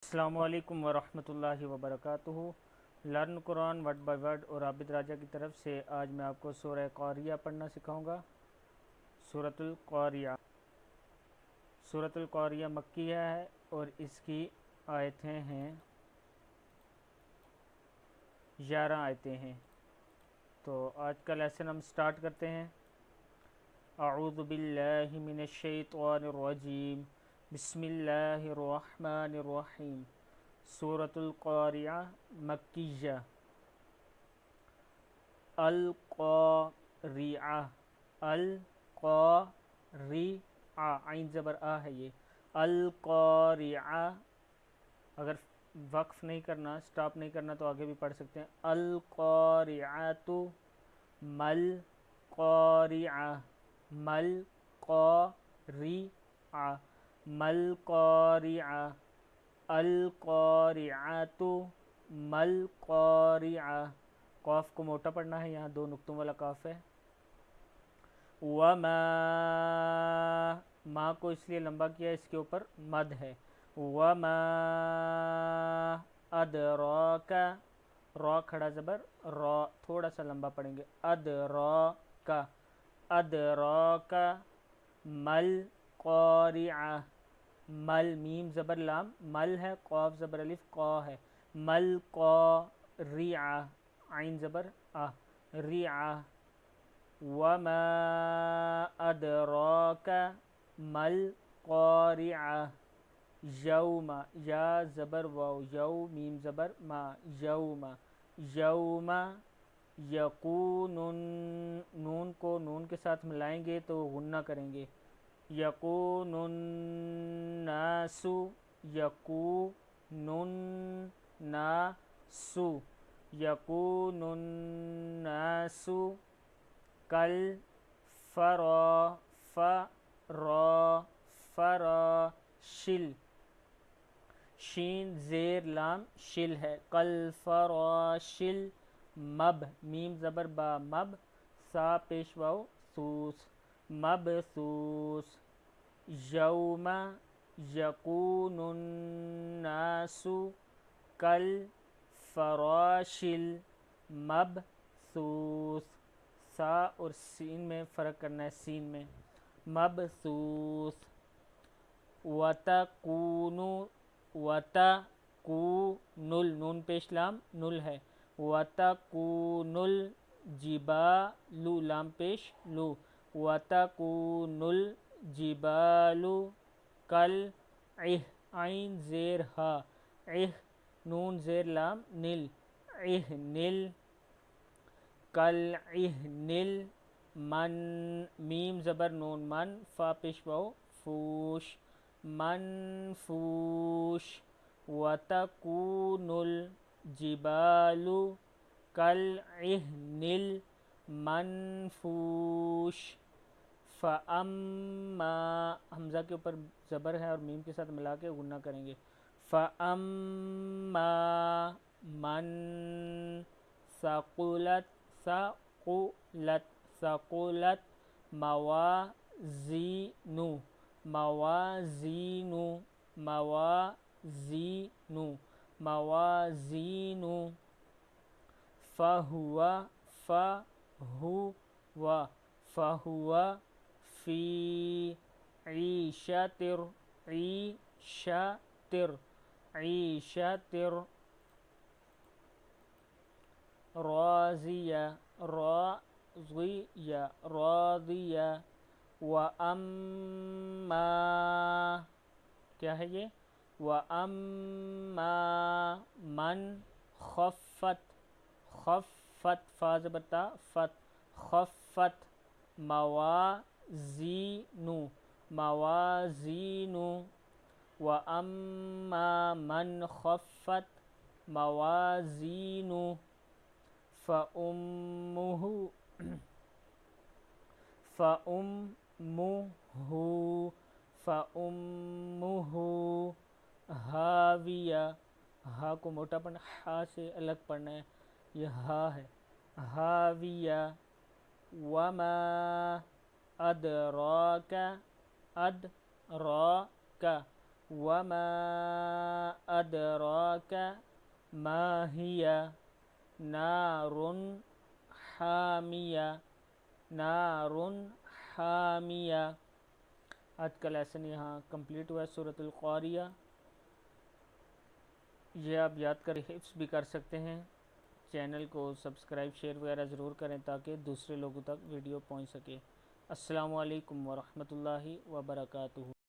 السلام علیکم ورحمۃ اللہ وبرکاتہ۔ Learn Quran word by word اور عابد راجہ کی طرف سے آج میں آپ کو سورہ قاریہ پڑھنا سکھاؤں گا۔ سورۃ القاریہ۔ سورۃ القاریہ مکیہ ہے اور اس کی آیتیں ہیں 11 آیتیں ہیں۔ تو آج کا لیسن ہم سٹارٹ کرتے ہیں۔ اعوذ باللہ من الشیطان الرجیم، بسم اللہ الرحمن الرحیم۔ سورۃ القاریہ مکیہ۔ القاریہ، القاریہ، عین زبر آ ہے یہ۔ القاریہ، اگر وقف نہیں کرنا، سٹاپ نہیں کرنا تو آگے بھی پڑھ سکتے ہیں۔ القاریعۃ، مل قاریعہ، مل قاریعہ، مل قاریعہ، القاریعۃ، مل قاریعہ۔ قاف کو موٹا پڑھنا ہے، یہاں دو نقطوں والا قاف ہے۔ وما، ما کو اس لیے لمبا کیا اس کے اوپر مد ہے۔ وما ادراک، را کھڑا زبر، را تھوڑا سا لمبا پڑھیں گے۔ ادراک، ادراک، مل قاریعہ، مل میم زبر لام، مل ہے، قاف زبر الف، قا ہے، مل قاریعہ، عین زبر آ، ریعہ۔ وما ادراک مل قاریعہ، یوم، یا زبر واو، یو میم زبر ما، یوم، یوم یکون، نون کو نون کے ساتھ ملائیں گے تو غنہ کریں گے۔ یکون الناس، یکون الناس، یکون الناس کل فرا، فرا، فراشل، شین زیر لام شل ہے، کل فراشل، مب میم زبر با، مب سا پیش واو سوس، مبسوس۔ یوم یکون الناس کل فراشل مبسوس، سا اور سین میں فرق کرنا ہے، سین میں، مبسوس۔ وتکون، وتکون، نون پیش لام نل ہے، وتکون الجبال، لام پیش لو، وتکون الجبال کل عہ، عین زیر ہا، عہ، نون زیر لام نل، عہنل، کل عہنل، من میم زبر نون من، فا پیش واو فوش، منفوش۔ وتکون الجبال کالعہن المنفوش۔ فاما، حمزہ کے اوپر زبر ہے اور میم کے ساتھ ملا کے غنہ کریں گے۔ فاما من ثقلت، ثقلت، ثقلت موازینہ، موازین، موازین، موازین۔ فہو، فہو، فہو فی عیشۃ، عیشۃ، عیشۃ راضیہ، راضیہ، راضیہ۔ وَأَمَّا، کیا ہے یہ؟ وَأَمَّا من خفت، خفت، فا زبر تا، فت، خفت موازین، موازین۔ وَأَمَّا مَنْ خَفَّتْ مَوَازِينُهُ فَأُمُّهُ، فَأُمُّهُ، فَأُمُّهُ ہاویہ، ہا کو موٹا پڑھنا، ہا سے الگ پڑھنا ہے، یہ ہا ہے، ہاویہ۔ وَمَا أَدْرَاكَ، أَدْرَاكَ، وما أدراك ما هي نار حامیہ نار حامیہ۔ آج کا لیسن یہاں کمپلیٹ ہوا ہے سورۃ القاریہ۔ یہ آپ یاد کر حفظ بھی کر سکتے ہیں۔ چینل کو سبسکرائب شیئر وغیرہ ضرور کریں تاکہ دوسرے لوگوں تک ویڈیو پہنچ سکے۔ السلام علیکم ورحمۃ اللہ وبرکاتہ۔